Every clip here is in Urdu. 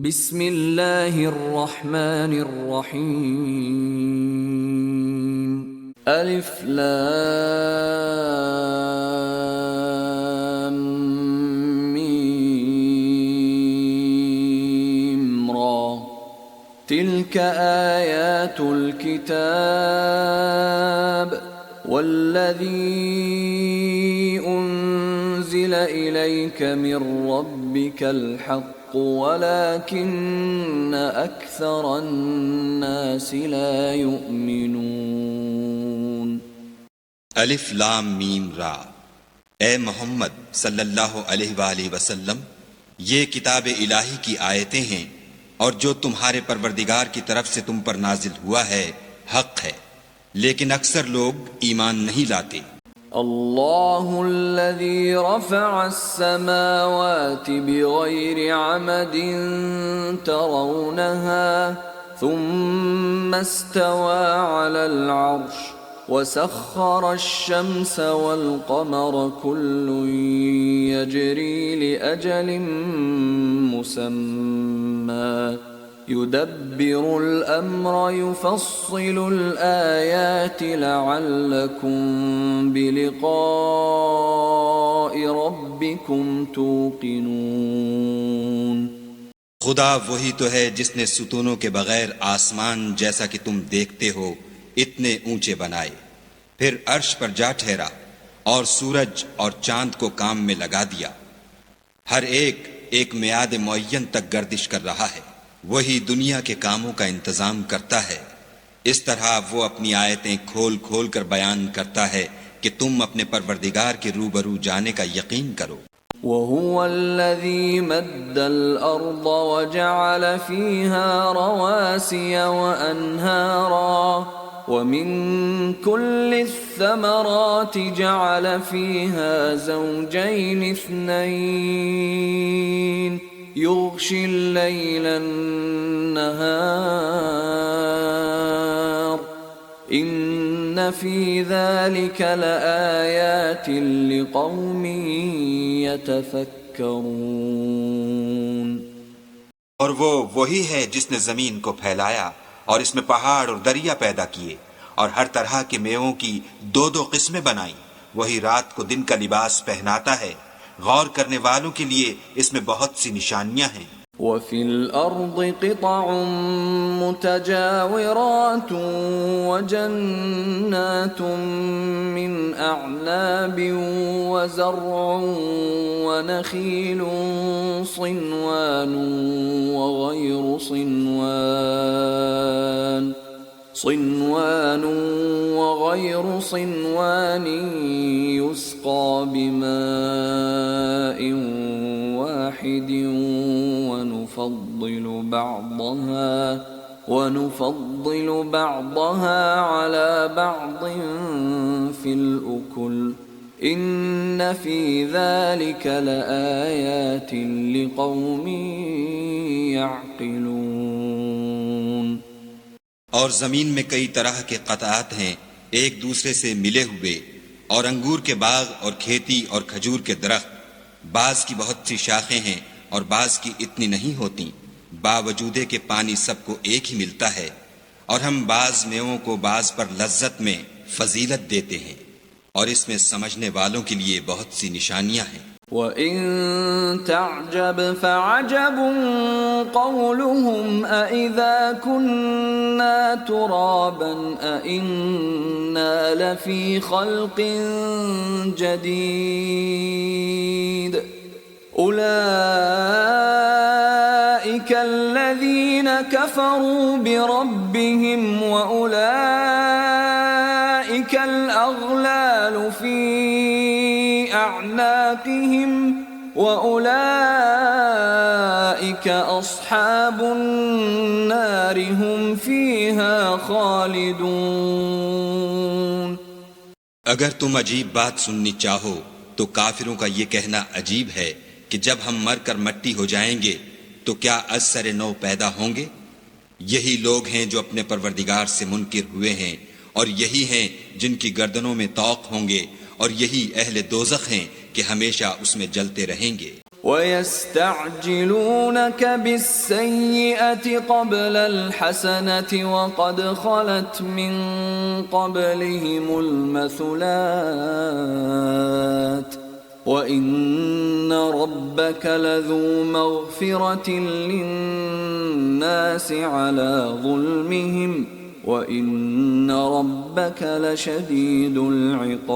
بسم اللہ الرحمن الرحیم الف لام میم را تلك آیات الكتاب والذی انزل الیک من ربک الحق ولكن اکثر الناس لا يؤمنون۔ الف لام میم را، اے محمد صلی اللہ علیہ وآلہ وسلم، یہ کتاب الہی کی آیتیں ہیں اور جو تمہارے پروردگار کی طرف سے تم پر نازل ہوا ہے حق ہے، لیکن اکثر لوگ ایمان نہیں لاتے۔ اللہ الذي رفع السماوات بغير عمد ترونها ثم استوى على العرش وسخر الشمس والقمر كل يجري لأجل مسمى يدبر الأمر يفصل الآيات لعلكم بلقاء ربكم توقنون۔ خدا وہی تو ہے جس نے ستونوں کے بغیر آسمان جیسا کہ تم دیکھتے ہو اتنے اونچے بنائے، پھر عرش پر جا ٹھہرا اور سورج اور چاند کو کام میں لگا دیا، ہر ایک میعاد معین تک گردش کر رہا ہے، وہی دنیا کے کاموں کا انتظام کرتا ہے، اس طرح وہ اپنی آیتیں کھول کھول کر بیان کرتا ہے کہ تم اپنے پروردگار کے روبرو جانے کا یقین کرو۔ وَهُوَ الَّذِي مَدَّ الْأَرْضَ وَجَعَلَ فِيهَا رَوَاسِيَ وَأَنْهَارًا وَمِن كُلِّ الثَّمَرَاتِ جَعَلَ فِيهَا زَوْجَيْنِ اثْنَيْنِ يغشي الليل النهار إن في ذلك لآيات لقوم يتفكرون۔ اور وہ وہی ہے جس نے زمین کو پھیلایا اور اس میں پہاڑ اور دریا پیدا کیے اور ہر طرح کے میووں کی دو قسمیں بنائیں، وہی رات کو دن کا لباس پہناتا ہے، غور کرنے والوں کے لیے اس میں بہت سی نشانیاں ہیں۔ وَفِي الْأَرْضِ قِطَعٌ مُتَجَاوِرَاتٌ وَجَنَّاتٌ مِّنْ أَعْنَابٍ وَزَرْعٌ وَنَخِيلٌ صِنْوَانٌ وَغَيْرُ صِنْوَانٍ يُسْقَى بِمَاءٍ واحد ونفضل بعضها على بعض في الأكل إن في ذلك لآيات لقوم يعقلون۔ اور زمین میں کئی طرح کے قطعات ہیں ایک دوسرے سے ملے ہوئے، اور انگور کے باغ اور کھیتی اور کھجور کے درخت، بعض کی بہت سی شاخیں ہیں اور بعض کی اتنی نہیں ہوتی، باوجود کہ پانی سب کو ایک ہی ملتا ہے، اور ہم بعض میووں کو بعض پر لذت میں فضیلت دیتے ہیں، اور اس میں سمجھنے والوں کے لیے بہت سی نشانیاں ہیں۔ وَإِن تَعْجَبْ فَعَجَبٌ قَوْلُهُمْ أَإِذَا كُنَّا تُرَابًا أَإِنَّا لَفِي خَلْقٍ جَدِيدٍ أُولَئِكَ الَّذِينَ كَفَرُوا بِرَبِّهِمْ وَأُولَئِكَ الْأَغْلَالُ فِي أَعْنَاقِهِمْ وَأُولَئِكَ أَصْحَابُ النَّارِ هُمْ فِيهَا خَالِدُونَ۔ اگر تم عجیب بات سننی چاہو تو کافروں کا یہ کہنا عجیب ہے کہ جب ہم مر کر مٹی ہو جائیں گے تو کیا از سر نو پیدا ہوں گے؟ یہی لوگ ہیں جو اپنے پروردگار سے منکر ہوئے ہیں، اور یہی ہیں جن کی گردنوں میں طوق ہوں گے، اور یہی اہل دوزخ ہیں کہ ہمیشہ اس میں جلتے رہیں گے۔ وَيَسْتَعْجِلُونَكَ بِالسَّيِّئَةِ قَبْلَ الْحَسَنَةِ وَقَدْ خَلَتْ مِن قَبْلِهِمُ الْمَثُلَاتُ وَإِنَّ رَبَّكَ لَذُو مَغْفِرَةٍ لِلنَّاسِ عَلَى ظُلْمِهِمْ وَإِنَّ رَبَّكَ لَشَدِيدُ الْعِقَابِ۔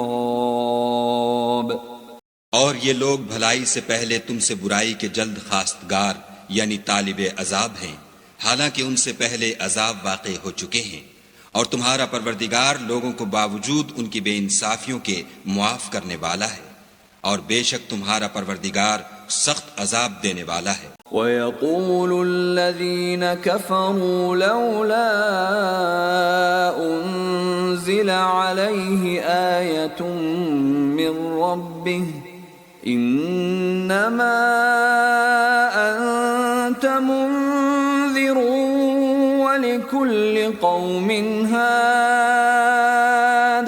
اور یہ لوگ بھلائی سے پہلے تم سے برائی کے جلد خواستگار یعنی طالب عذاب ہیں، حالانکہ ان سے پہلے عذاب واقع ہو چکے ہیں، اور تمہارا پروردگار لوگوں کو باوجود ان کی بے انصافیوں کے معاف کرنے والا ہے، اور بے شک تمہارا پروردگار سخت عذاب دینے والا ہے۔ وَيَقُولُ الَّذِينَ كَفَرُوا لَوْلَا أُنزِلَ عَلَيْهِ آيَةٌ مِّن رَّبِّهِ إِنَّمَا أَنتَ مُنذِرٌ وَلِكُلِّ قَوْمٍ هَادٍ۔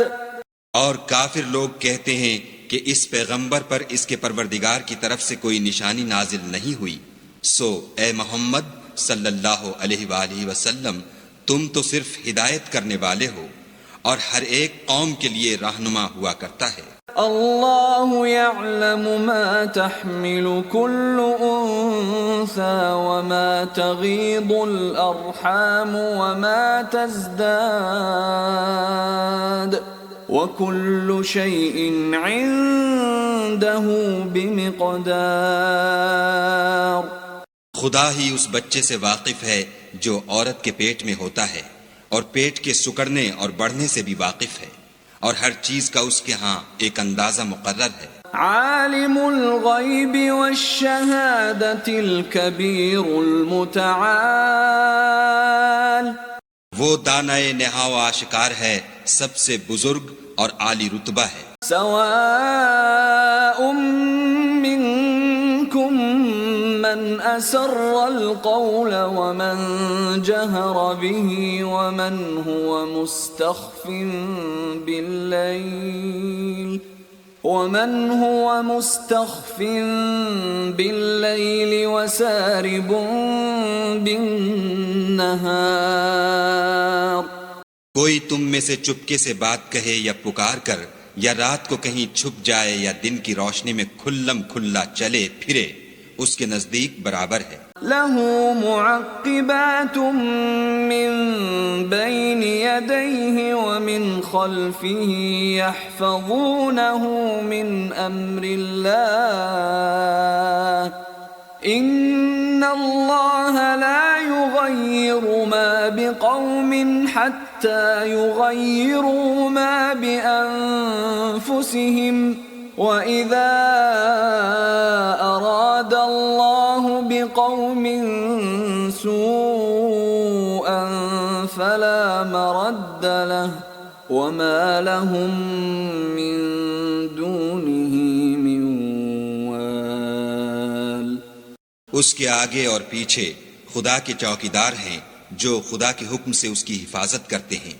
اور کافر لوگ کہتے ہیں کہ اس پیغمبر پر اس کے پروردگار کی طرف سے کوئی نشانی نازل نہیں ہوئی، سو اے محمد صلی اللہ علیہ وآلہ وسلم تم تو صرف ہدایت کرنے والے ہو، اور ہر ایک قوم کے لیے رہنما ہوا کرتا ہے۔ اللہ يعلم ما تحمل كل انثى وما تغيض الارحام وما تزداد وكل شيء عنده بمقدار۔ خدا ہی اس بچے سے واقف ہے جو عورت کے پیٹ میں ہوتا ہے، اور پیٹ کے سکڑنے اور بڑھنے سے بھی واقف ہے، اور ہر چیز کا اس کے ہاں ایک اندازہ مقرر ہے۔ عالم الغیب والشہادۃ الکبیر المتعال۔ وہ دانائے نہا و آشکار ہے، سب سے بزرگ اور عالی رتبہ ہے۔ سواء منکم من اسر القول ومن جہر به ومن هو مستخف باللیل وسارب بالنہار۔ کوئی تم میں سے چپکے سے بات کہے یا پکار کر، یا رات کو کہیں چھپ جائے یا دن کی روشنی میں کھلم کھلا چلے پھرے، اس کے نزدیک برابر ہے۔ لَهُ مُعَقِّبَاتٌ مِّن بَيْنِ يَدَيْهِ وَمِنْ خَلْفِهِ يَحْفَظُونَهُ مِنْ أَمْرِ اللَّهِ إِنَّ اللَّهَ لَا يُغَيِّرُ مَا بِقَوْمٍ حَتَّى يُغَيِّرُوا مَا بِأَنفُسِهِمْ وَإِذَا أَرَادَ اللَّهُ بِقَوْمٍ سُوءًا فَلَا مَرَدَّ لَهُ وَمَا لَهُم مِّن دُونِهِ مِن وَالٍ۔ اس کے آگے اور پیچھے خدا کے چوکیدار ہیں جو خدا کے حکم سے اس کی حفاظت کرتے ہیں۔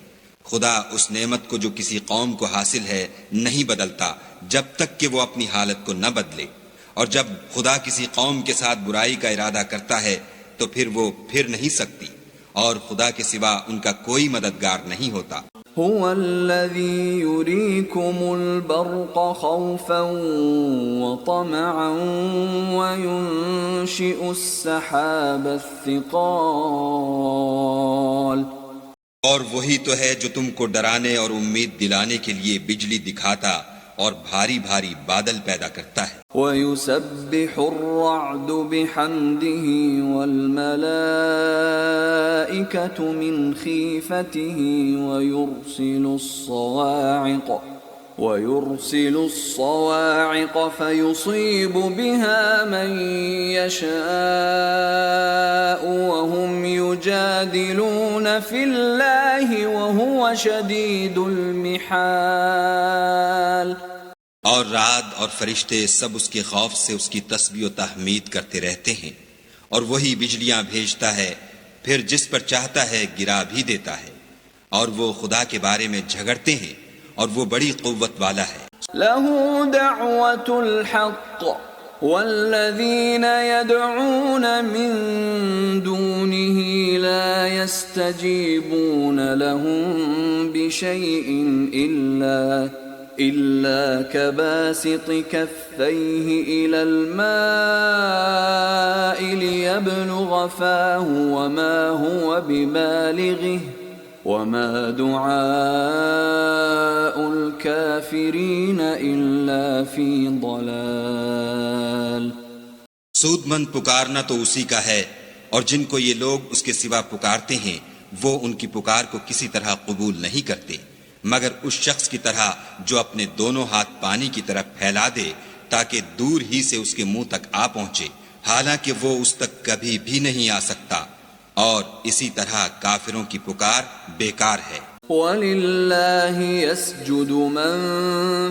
خدا اس نعمت کو جو کسی قوم کو حاصل ہے نہیں بدلتا جب تک کہ وہ اپنی حالت کو نہ بدلے، اور جب خدا کسی قوم کے ساتھ برائی کا ارادہ کرتا ہے تو پھر وہ پھر نہیں سکتی، اور خدا کے سوا ان کا کوئی مددگار نہیں ہوتا۔ هو الذي يريكم البرق خوفا وطمعا وينشئ السحاب الثقال۔ اور وہی تو ہے جو تم کو ڈرانے اور امید دلانے کے لیے بجلی دکھاتا اور بھاری بھاری بادل پیدا کرتا ہے۔ وَيُسَبِّحُ الرَّعْدُ بِحَمْدِهِ وَالْمَلَائِكَةُ مِنْ خِيفَتِهِ وَيُرْسِلُ الصَّوَاعِقَ فَيُصِيبُ بِهَا مَن يَشَاءُ وَهُمْ يُجَادِلُونَ فِي اللَّهِ وَهُوَ شَدِيدُ الْمِحَالِ۔ اور رعد اور فرشتے سب اس کے خوف سے اس کی تسبیح و تحمید کرتے رہتے ہیں، اور وہی بجلیاں بھیجتا ہے، پھر جس پر چاہتا ہے گرا بھی دیتا ہے، اور وہ خدا کے بارے میں جھگڑتے ہیں، اور وہ بڑی قوت والا ہے۔ لَهُ دَعْوَةُ الْحَقِّ والذين يدعون من دونه لا يستجيبون لهم بشيء إلا كباسط كفيه إلى الماء ليبلغ فاه وما هو ببالغه وما دعاء الكافرين إلا في ضلال. سود مند پکارنا تو اسی کا ہے، اور جن کو یہ لوگ اس کے سوا پکارتے ہیں وہ ان کی پکار کو کسی طرح قبول نہیں کرتے مگر اس شخص کی طرح جو اپنے دونوں ہاتھ پانی کی طرف پھیلا دے تاکہ دور ہی سے اس کے منہ تک آ پہنچے، حالانکہ وہ اس تک کبھی بھی نہیں آ سکتا، اور اسی طرح کافروں کی پکار بیکار ہے. وَلِلَّهِ يَسْجُدُ مَن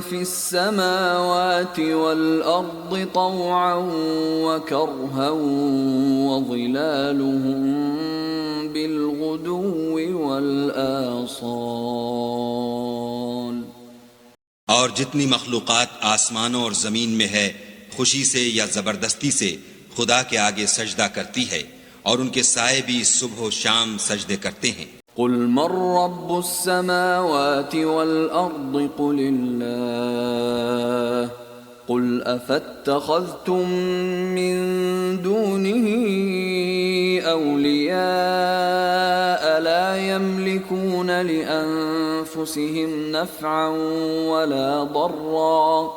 فِي السَّمَاوَاتِ وَالْأَرْضِ طَوْعًا وَكَرْهًا وَظِلَالُهُم بِالْغُدُوِّ وَالْآصَالِ. اور جتنی مخلوقات آسمانوں اور زمین میں ہے خوشی سے یا زبردستی سے خدا کے آگے سجدہ کرتی ہے، اور ان کے سائے بھی صبح و شام سجدے کرتے ہیں. قل من رب السماوات والأرض قل الله قل أفاتخذتم من دونه أولياء لا يملكون لأنفسهم نفعا ولا ضرا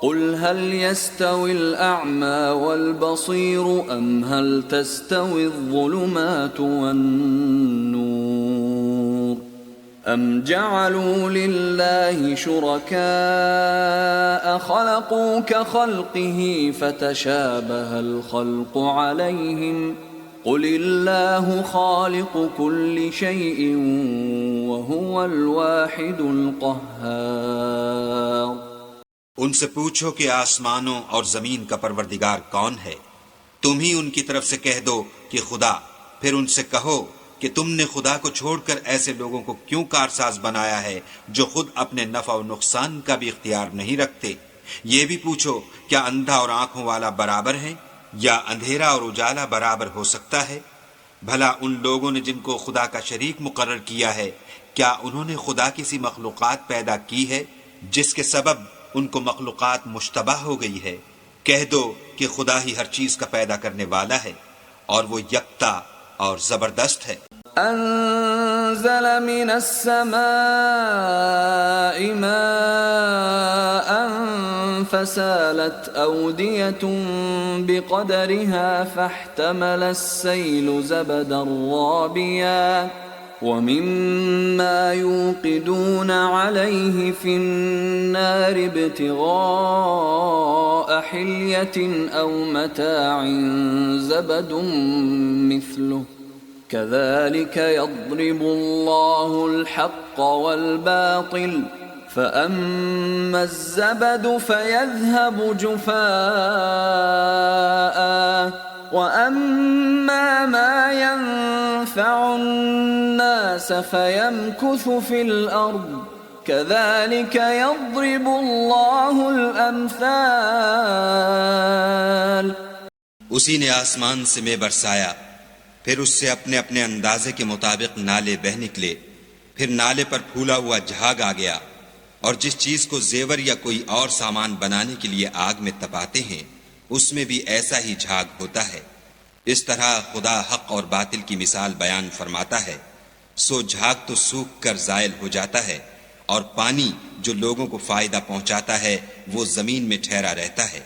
قل هل يستوي الأعمى والبصير أم هل تستوي الظلمات والنور أم جعلوا لله شركاء خلقوا كخلقه فتشابه الخلق عليهم قل الله خالق كل شيء وهو الواحد القهار. ان سے پوچھو کہ آسمانوں اور زمین کا پروردگار کون ہے، تم ہی ان کی طرف سے کہہ دو کہ خدا، پھر ان سے کہو کہ تم نے خدا کو چھوڑ کر ایسے لوگوں کو کیوں کارساز بنایا ہے جو خود اپنے نفع و نقصان کا بھی اختیار نہیں رکھتے. یہ بھی پوچھو کیا اندھا اور آنکھوں والا برابر ہے یا اندھیرا اور اجالا برابر ہو سکتا ہے؟ بھلا ان لوگوں نے جن کو خدا کا شریک مقرر کیا ہے کیا انہوں نے خدا کسی مخلوقات پیدا کی ہے جس کے سبب ان کو مخلوقات مشتبہ ہو گئی ہے؟ کہہ دو کہ خدا ہی ہر چیز کا پیدا کرنے والا ہے اور وہ یکتا اور زبردست ہے. انزل من السماء ماء فسالت أودية بقدرها فاحتمل السيل زبدا رابيا ومما يوقدون عليه في النار ابتغاء حلية أو متاع زبد مثله كذلك يضرب الله الحق والباطل فأما الزبد فيذهب جفاء وأما ما ينفع الناس فيمكث في الأرض كذلك يضرب الله الأمثال. اسی نے آسمان سے میں برسایا، پھر اس سے اپنے اپنے اندازے کے مطابق نالے بہ نکلے، پھر نالے پر پھولا ہوا جھاگ آ گیا، اور جس چیز کو زیور یا کوئی اور سامان بنانے کے لیے آگ میں تپاتے ہیں اس میں بھی ایسا ہی جھاگ ہوتا ہے. اس طرح خدا حق اور باطل کی مثال بیان فرماتا ہے. سو جھاگ تو سوکھ کر زائل ہو جاتا ہے، اور پانی جو لوگوں کو فائدہ پہنچاتا ہے وہ زمین میں ٹھہرا رہتا ہے.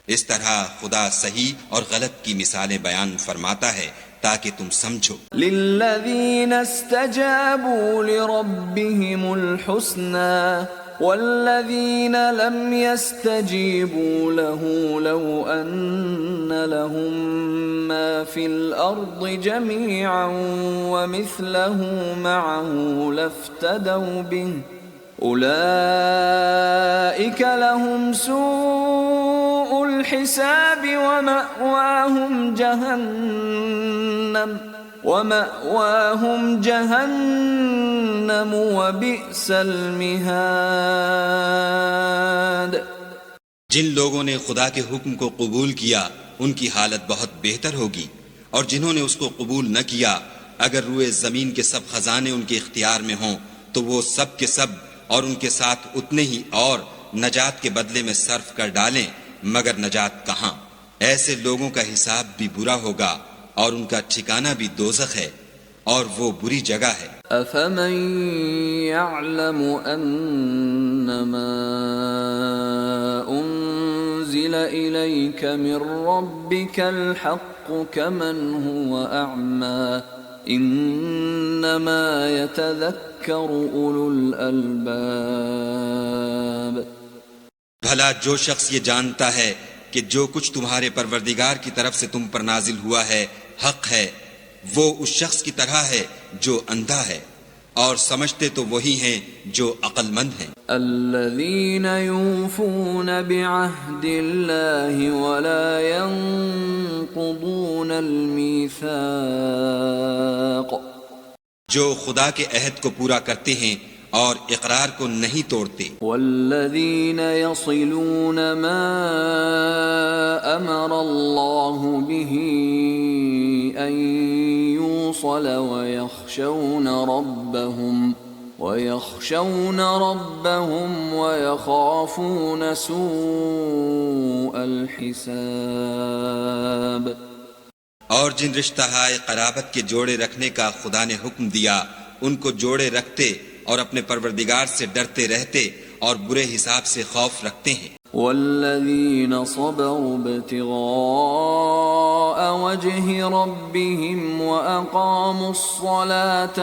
اس طرح خدا صحیح اور غلط کی مثالیں بیان فرماتا ہے تاکہ تم سمجھو. للذین استجابوا لربهم الحسنى والذین لم يستجیبوا له لو ان لهم ما في الارض جميعا ومثله معه لافتدوا به اولئک لهم سوء الحساب ومأواهم جهنم وبئس المهاد. جن لوگوں نے خدا کے حکم کو قبول کیا ان کی حالت بہت بہتر ہوگی، اور جنہوں نے اس کو قبول نہ کیا اگر روئے زمین کے سب خزانے ان کے اختیار میں ہوں تو وہ سب کے سب اور ان کے ساتھ اتنے ہی اور نجات کے بدلے میں صرف کر ڈالیں، مگر نجات کہاں؟ ایسے لوگوں کا حساب بھی برا ہوگا اور ان کا ٹھکانہ بھی دوزخ ہے، اور وہ بری جگہ ہے۔ أفمن يعلم أنما أنزل إليك من ربك الحق كمن هو أعمى إنما يتذكر أولو الألباب۔ بھلا جو شخص یہ جانتا ہے کہ جو کچھ تمہارے پروردگار کی طرف سے تم پر نازل ہوا ہے حق ہے، وہ اس شخص کی طرح ہے جو اندھا ہے، اور سمجھتے تو وہی ہیں جو عقل مند ہیں۔ الذين يوفون بعهد الله ولا ينقضون الميثاق، جو خدا کے عہد کو پورا کرتے ہیں اور اقرار کو نہیں توڑتے، والذين يصلون ما أمر الله به أن يوصل ويخشون ربهم ويخافون سوء الحساب۔ اور جن رشتہ ہائے قرابت کے جوڑے رکھنے کا خدا نے حکم دیا ان کو جوڑے رکھتے اور اپنے پروردگار سے ڈرتے رہتے اور برے حساب سے خوف رکھتے ہیں۔ والذین صبروا ابتغاء وجه ربهم وأقاموا الصلاة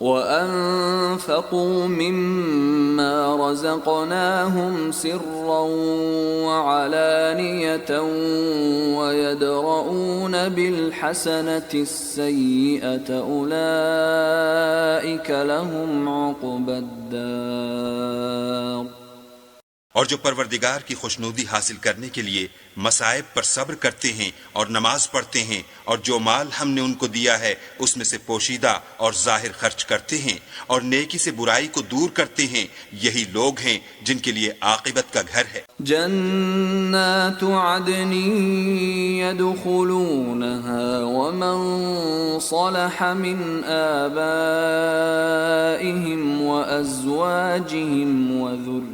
وأنفقوا مما رزقناهم سرا وعلانية ويدرؤون بالحسنة السيئة أولئك لهم عقبى الدار۔ اور جو پروردگار کی خوشنودی حاصل کرنے کے لیے مصائب پر صبر کرتے ہیں اور نماز پڑھتے ہیں، اور جو مال ہم نے ان کو دیا ہے اس میں سے پوشیدہ اور ظاہر خرچ کرتے ہیں اور نیکی سے برائی کو دور کرتے ہیں، یہی لوگ ہیں جن کے لیے عاقبت کا گھر ہے۔ جنات عدن يدخلونها ومن صلح من آبائهم وأزواجهم وذرياتهم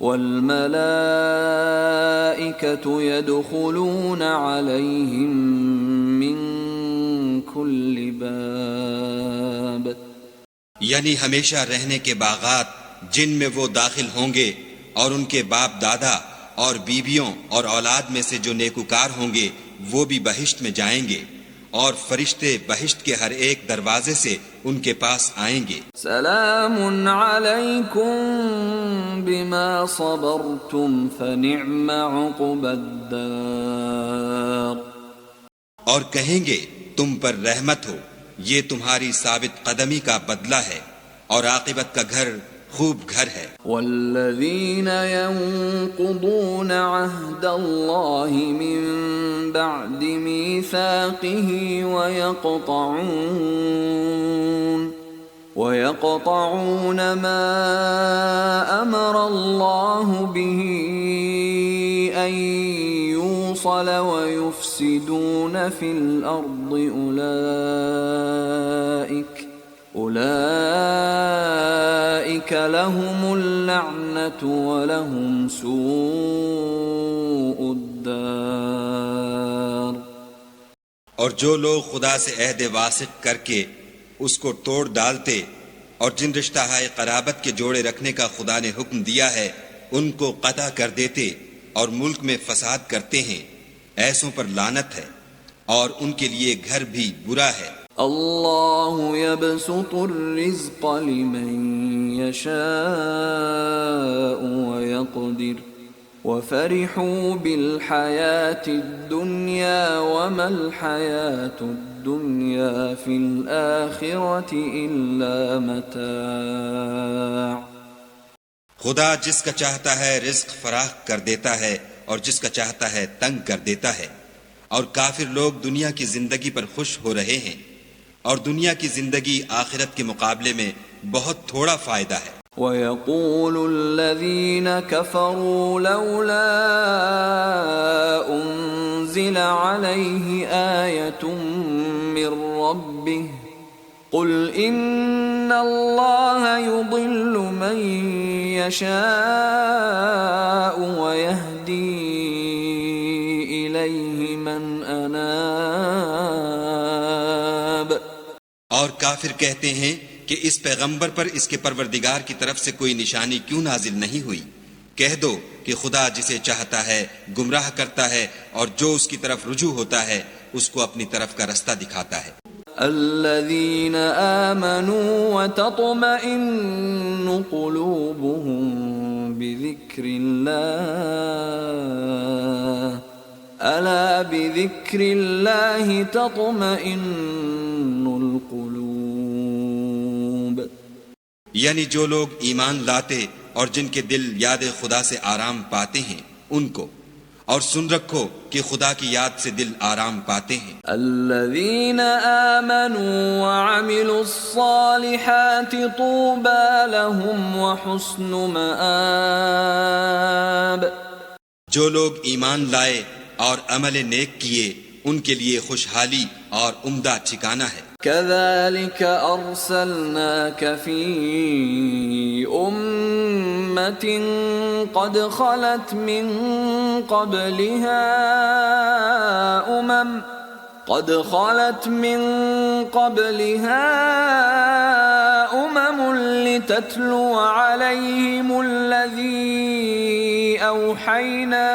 والملائكة يدخلون عليهم من كل باب۔ یعنی ہمیشہ رہنے کے باغات جن میں وہ داخل ہوں گے، اور ان کے باپ دادا اور بیویوں اور اولاد میں سے جو نیکوکار ہوں گے وہ بھی بہشت میں جائیں گے، اور فرشتے بہشت کے ہر ایک دروازے سے ان کے پاس آئیں گے۔ سلام علیکم بما صبرتم فنعم عقبى الدار۔ اور کہیں گے تم پر رحمت ہو، یہ تمہاری ثابت قدمی کا بدلہ ہے، اور عاقبت کا گھر خوب گھر ہے۔ والذین ينقضون عهد الله من بعد ميثاقه ويقطعون ما أمر الله به أن يوصل ويفسدون في الأرض أولئك لهم اللعنة ولهم سوء الدار۔ اور جو لوگ خدا سے عہد واثق کر کے اس کو توڑ ڈالتے اور جن رشتہ ہائے قرابت کے جوڑے رکھنے کا خدا نے حکم دیا ہے ان کو قطع کر دیتے اور ملک میں فساد کرتے ہیں، ایسوں پر لعنت ہے اور ان کے لیے گھر بھی برا ہے۔ اللہ یبسط الرزق لمن یشاء ویقدر وفرحوا بالحیاة الدنیا وما الحیاة الدنیا فی الآخرة الا متاع۔ خدا جس کا چاہتا ہے رزق فراخ کر دیتا ہے اور جس کا چاہتا ہے تنگ کر دیتا ہے، اور کافر لوگ دنیا کی زندگی پر خوش ہو رہے ہیں، اور دنیا کی زندگی آخرت کے مقابلے میں بہت تھوڑا فائدہ ہے۔ وَيَقُولُ الَّذِينَ كَفَرُوا لَوْلَا أُنزِلَ عَلَيْهِ آيَةٌ مِّن رَّبِّهِ قُلْ إِنَّ اللَّهَ يُضِلُّ مَن يَشَاءُ وَيَهْدِي إِلَيْهِ مَنْ أَنَابَ۔ اور کافر کہتے ہیں کہ اس پیغمبر پر اس کے پروردگار کی طرف سے کوئی نشانی کیوں نازل نہیں ہوئی؟ کہہ دو کہ خدا جسے چاہتا ہے گمراہ کرتا ہے اور جو اس کی طرف رجوع ہوتا ہے اس کو اپنی طرف کا رستہ دکھاتا ہے۔ الذين آمنوا وتطمئن قلوبهم بذكر الله ألا بذكر الله تطمئن القلوب۔ یعنی جو لوگ ایمان لاتے اور جن کے دل یاد خدا سے آرام پاتے ہیں ان کو، اور سن رکھو کہ خدا کی یاد سے دل آرام پاتے ہیں۔ الذين آمنوا وعملوا الصالحات طوبى لهم وحسن مآب۔ جو لوگ ایمان لائے اور عمل نیک کیے ان کے لیے خوشحالی اور عمدہ ٹھکانہ ہے۔ كذلك أرسلناك في أمة قد خلت من قبلها أمم لتتلو عليهم الذي أوحينا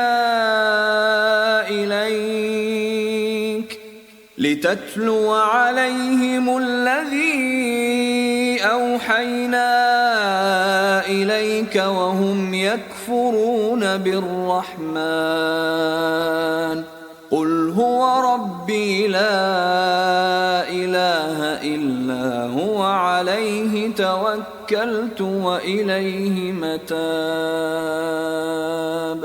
إليك وهم يكفرون بالرحمن قل هو ربي لا إله إلا هو عليه توكلت وإليه متاب۔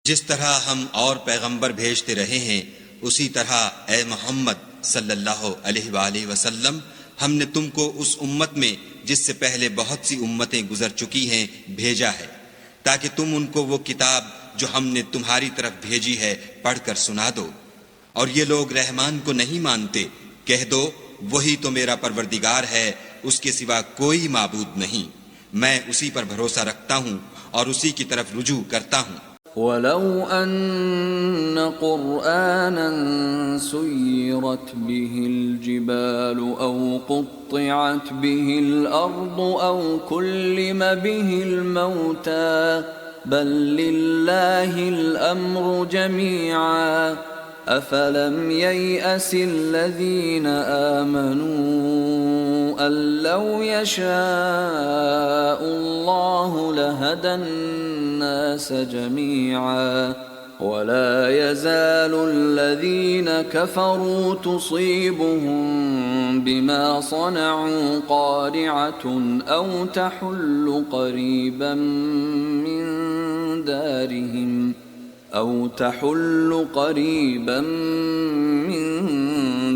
جس طرح ہم اور پیغمبر بھیجتے رہے ہیں اسی طرح اے محمد صلی اللہ علیہ وآلہ وسلم ہم نے تم کو اس امت میں جس سے پہلے بہت سی امتیں گزر چکی ہیں بھیجا ہے تاکہ تم ان کو وہ کتاب جو ہم نے تمہاری طرف بھیجی ہے پڑھ کر سنا دو، اور یہ لوگ رحمان کو نہیں مانتے، کہہ دو وہی تو میرا پروردگار ہے، اس کے سوا کوئی معبود نہیں، میں اسی پر بھروسہ رکھتا ہوں اور اسی کی طرف رجوع کرتا ہوں۔ وَلَوْ أَنَّ قُرْآنًا سُيِّرَتْ بِهِ الْجِبَالُ أَوْ قُطِّعَتْ بِهِ الْأَرْضُ أَوْ كُلِّمَ بِهِ الْمَوْتَى بَل لِّلَّهِ الْأَمْرُ جَمِيعًا أَفَلَمْ يَيْأَسِ الَّذِينَ آمَنُوا أَن لَّوْ يَشَاءُ اللَّهُ لَهَدَى النَّاسَ جَمِيعًا وَلَا يَزَالُ الَّذِينَ كَفَرُوا تُصِيبُهُم بِمَا صَنَعُوا قَارِعَةٌ أَوْ تَحُلُّ قَرِيبًا من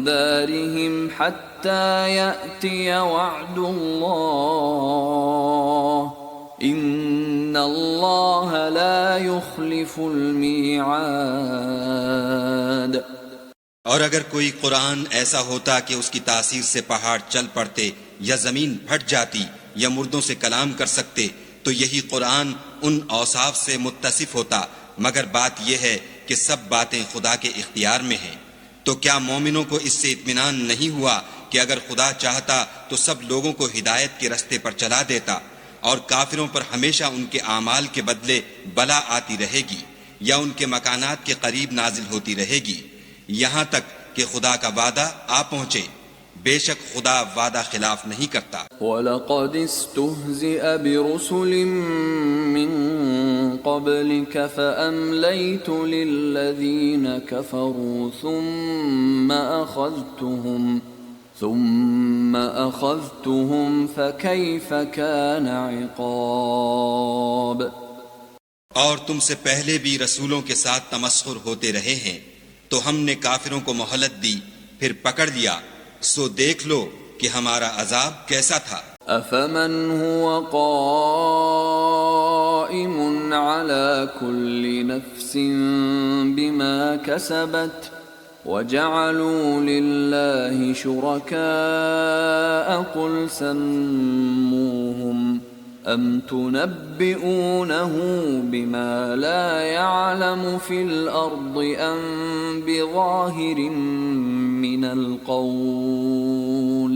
دارهم حتى يأتي وعد الله إن الله لا يخلف الميعاد۔ اور اگر کوئی قرآن ایسا ہوتا کہ اس کی تاثیر سے پہاڑ چل پڑتے یا زمین پھٹ جاتی یا مردوں سے کلام کر سکتے تو یہی قرآن ان اوصاف سے متصف ہوتا، مگر بات یہ ہے کہ سب باتیں خدا کے اختیار میں ہیں۔ تو کیا مومنوں کو اس سے اطمینان نہیں ہوا کہ اگر خدا چاہتا تو سب لوگوں کو ہدایت کے رستے پر چلا دیتا، اور کافروں پر ہمیشہ ان کے اعمال کے بدلے بلا آتی رہے گی یا ان کے مکانات کے قریب نازل ہوتی رہے گی یہاں تک کہ خدا کا وعدہ آ پہنچے، بے شک خدا وعدہ خلاف نہیں کرتا۔ وَلَقَدِ اسْتُهْزِئَ بِرُسُلٍ مِّن قَبْلِكَ فَأَمْلَيْتُ لِلَّذِينَ كَفَرُوا ثُمَّ أَخَذْتُهُمْ فَكَيْفَ كَانَ عِقَابِ۔ اور تم سے پہلے بھی رسولوں کے ساتھ تمسخر ہوتے رہے ہیں تو ہم نے کافروں کو مہلت دی، پھر پکڑ لیا، سو دیکھ لو کہ ہمارا عذاب کیسا تھا۔ أفمن هو قائم على كل نفس بما كسبت وجعلوا لله شركاء قل سموهم أم تنبئونه بما لا يعلم في الأرض أم بظاهر من القول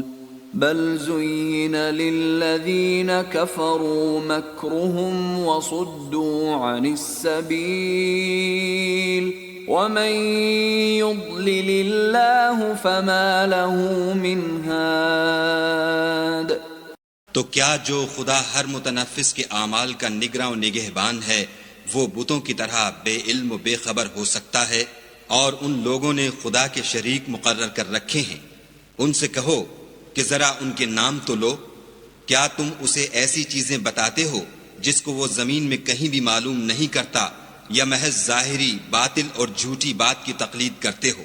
بل زين للذين كفروا مكرهم وصدوا عن السبيل ومن يضلل الله فما له من هاد۔ تو کیا جو خدا ہر متنفس کے اعمال کا نگراں و نگہبان ہے وہ بتوں کی طرح بے علم و بے خبر ہو سکتا ہے؟ اور ان لوگوں نے خدا کے شریک مقرر کر رکھے ہیں، ان سے کہو کہ ذرا ان کے نام تو لو۔ کیا تم اسے ایسی چیزیں بتاتے ہو جس کو وہ زمین میں کہیں بھی معلوم نہیں کرتا، یا محض ظاہری باطل اور جھوٹی بات کی تقلید کرتے ہو؟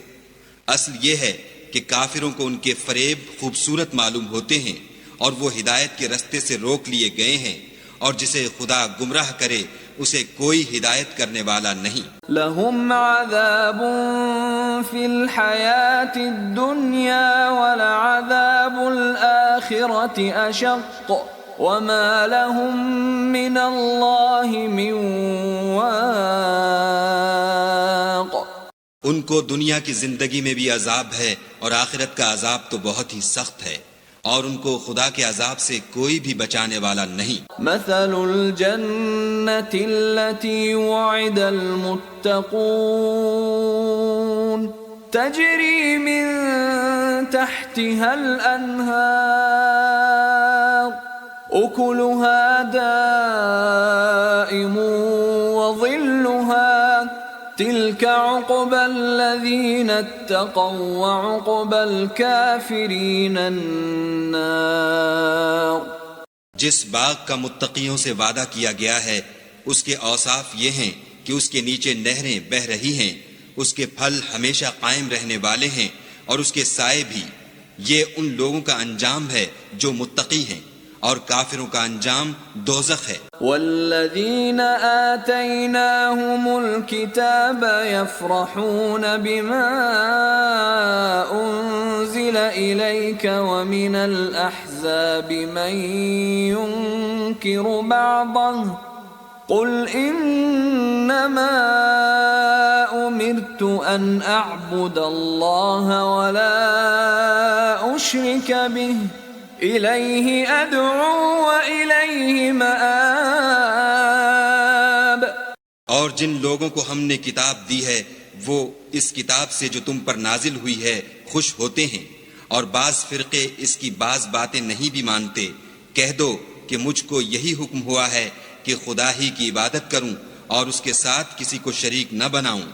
اصل یہ ہے کہ کافروں کو ان کے فریب خوبصورت معلوم ہوتے ہیں اور وہ ہدایت کے رستے سے روک لیے گئے ہیں، اور جسے خدا گمراہ کرے اسے کوئی ہدایت کرنے والا نہیں۔ لهم عذاب في الحياة الدنيا ولعذاب الآخرة أشق وما لهم من الله من واق۔ ان کو دنیا کی زندگی میں بھی عذاب ہے اور آخرت کا عذاب تو بہت ہی سخت ہے، اور ان کو خدا کے عذاب سے کوئی بھی بچانے والا نہیں۔ مثل الجنة التي وعد المتقون تجري من تحتها الأنهار أكلها دائم وظلها تلك عقبى الذين اتقوا وعقبى الكافرين النار۔ جس باغ کا متقیوں سے وعدہ کیا گیا ہے اس کے اوصاف یہ ہیں کہ اس کے نیچے نہریں بہہ رہی ہیں، اس کے پھل ہمیشہ قائم رہنے والے ہیں، اور اس کے سائے بھی۔ یہ ان لوگوں کا انجام ہے جو متقی ہیں، اور کافروں کا انجام دوزخ ہے۔ والذین آتیناہم الکتاب یفرحون بما انزل الیک ومن الاحزاب من ینکر بعضه قل انما امرت ان اعبد اللہ ولا اشرک به الیہ ادعو والیہ مآب۔ اور جن لوگوں کو ہم نے کتاب دی ہے وہ اس کتاب سے جو تم پر نازل ہوئی ہے خوش ہوتے ہیں، اور بعض فرقے اس کی بعض باتیں نہیں بھی مانتے۔ کہہ دو کہ مجھ کو یہی حکم ہوا ہے کہ خدا ہی کی عبادت کروں اور اس کے ساتھ کسی کو شریک نہ بناؤں۔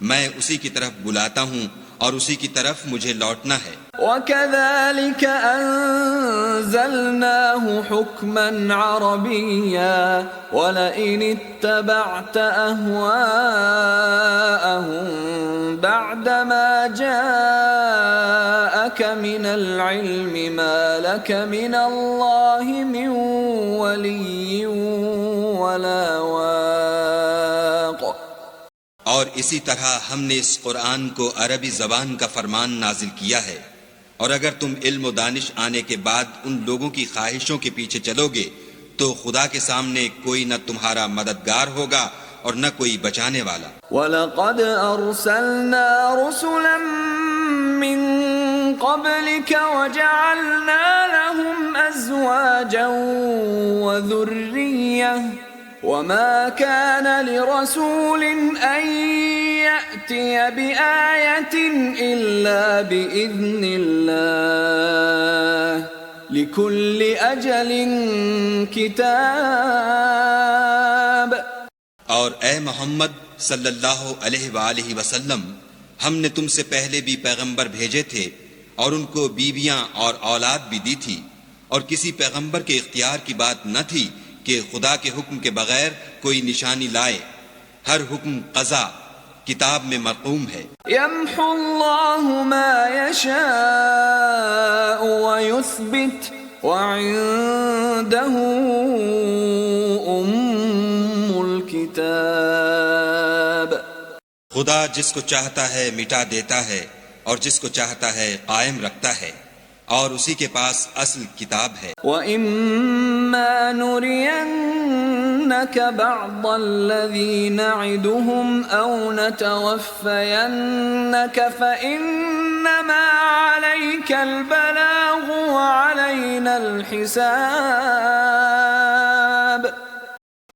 میں اسی کی طرف بلاتا ہوں اور اسی کی طرف مجھے لوٹنا ہے۔ وَكَذَلِكَ أَنزَلْنَاهُ حُكْمًا عَرَبِيًّا وَلَئِنِ اتَّبَعْتَ أَهْوَاءَهُمْ بَعْدَمَا جَاءَكَ مِنَ الْعِلْمِ مَا لَكَ مِنَ اللَّهِ مِنْ وَلِيٍّ وَلَا وَاقٍ۔ اور اسی طرح ہم نے اس قرآن کو عربی زبان کا فرمان نازل کیا ہے، اور اگر تم علم و دانش آنے کے بعد ان لوگوں کی خواہشوں کے پیچھے چلو گے تو خدا کے سامنے کوئی نہ تمہارا مددگار ہوگا اور نہ کوئی بچانے والا۔ وَلَقَدْ أَرْسَلْنَا رُسُلًا مِّن قَبْلِكَ وَجَعَلْنَا لَهُمْ أَزْوَاجًا وَذُرِّيَّةً وَمَا كَانَ لِرَسُولٍ أَن يَأْتِيَ بِآيَةٍ إِلَّا بِإِذْنِ اللَّهِ لِكُلِّ أَجَلٍ كِتَابٌ۔ اور اے محمد صلی اللہ علیہ وآلہ وسلم، ہم نے تم سے پہلے بھی پیغمبر بھیجے تھے اور ان کو بیویاں اور اولاد بھی دی تھی، اور کسی پیغمبر کے اختیار کی بات نہ تھی کہ خدا کے حکم کے بغیر کوئی نشانی لائے۔ ہر حکم قضا کتاب میں مرقوم ہے۔ يَمْحُو اللَّهُ مَا يَشَاءُ وَيُثْبِتُ وعنده الكتاب. خدا جس کو چاہتا ہے مٹا دیتا ہے اور جس کو چاہتا ہے قائم رکھتا ہے، اور اسی کے پاس اصل کتاب ہے۔ وَإِمَّا نُرِيَنَّكَ بَعْضَ الَّذِي نَعِدُهُمْ أَوْ نَتَوَفَّيَنَّكَ فَإِنَّمَا عَلَيْكَ الْبَلَاغُ وَعَلَيْنَا الْحِسَابُ۔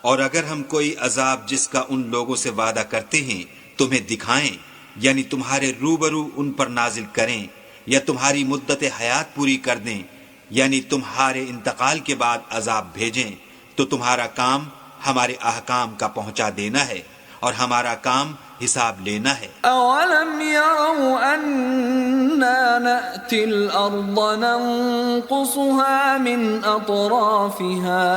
اور اگر ہم کوئی عذاب جس کا ان لوگوں سے وعدہ کرتے ہیں تمہیں دکھائیں، یعنی تمہارے روبرو ان پر نازل کریں، یا تمہاری مدت حیات پوری کر دیں، یعنی تمہارے انتقال کے بعد عذاب بھیجیں، تو تمہارا کام ہمارے احکام کا پہنچا دینا ہے اور ہمارا کام حساب لینا ہے۔ أَوَلَمْ يَرَوْا أَنَّا نَأْتِي الْأَرْضَ نَنقُصُهَا مِنْ أَطْرَافِهَا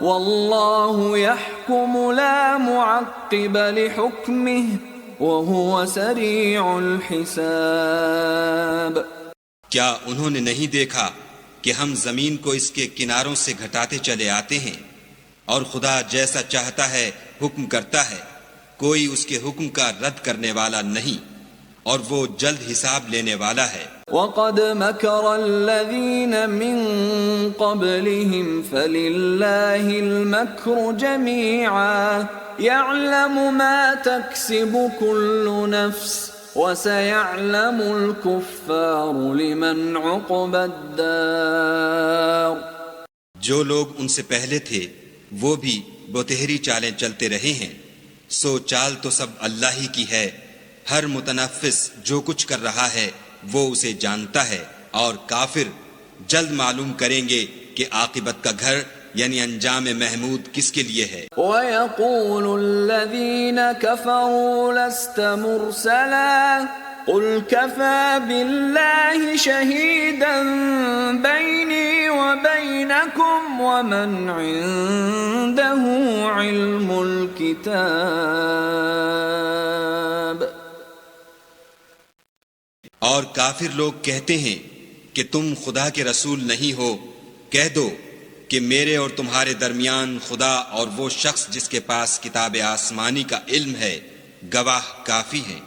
وَاللَّهُ يَحْكُمُ لَا مُعَقِّبَ لِحُكْمِهِ وَهُوَ سَرِيعُ الْحِسَابِ۔ کیا انہوں نے نہیں دیکھا کہ ہم زمین کو اس کے کناروں سے گھٹاتے چلے آتے ہیں، اور خدا جیسا چاہتا ہے حکم کرتا ہے، کوئی اس کے حکم کا رد کرنے والا نہیں، اور وہ جلد حساب لینے والا ہے۔ وَقَدْ مَكَرَ الَّذِينَ مِن قَبْلِهِمْ فَلِلَّهِ الْمَكْرُ جَمِيعًا يَعْلَمُ مَا تَكْسِبُ كُلُّ نَفْسٍ وَسَيَعْلَمُ الْكُفَّارُ لِمَنْ عُقْبَى الدَّارِ۔ جو لوگ ان سے پہلے تھے وہ بھی بتہری چالیں چلتے رہے ہیں، سو چال تو سب اللہ ہی کی ہے، ہر متنفس جو کچھ کر رہا ہے وہ اسے جانتا ہے، اور کافر جلد معلوم کریں گے کہ عاقبت کا گھر یعنی انجام محمود کس کے لیے ہے۔ وَيَقُولُ الَّذِينَ كَفَرُوا لَسْتَ مُرْسَلًا قُلْ كَفَى بِاللَّهِ شَهِيدًا بَيْنِي وَبَيْنَكُمْ وَمَنْ عِندَهُ عِلْمُ الْكِتَابِ۔ اور کافر لوگ کہتے ہیں کہ تم خدا کے رسول نہیں ہو، کہہ دو کہ میرے اور تمہارے درمیان خدا اور وہ شخص جس کے پاس کتاب آسمانی کا علم ہے گواہ کافی ہیں۔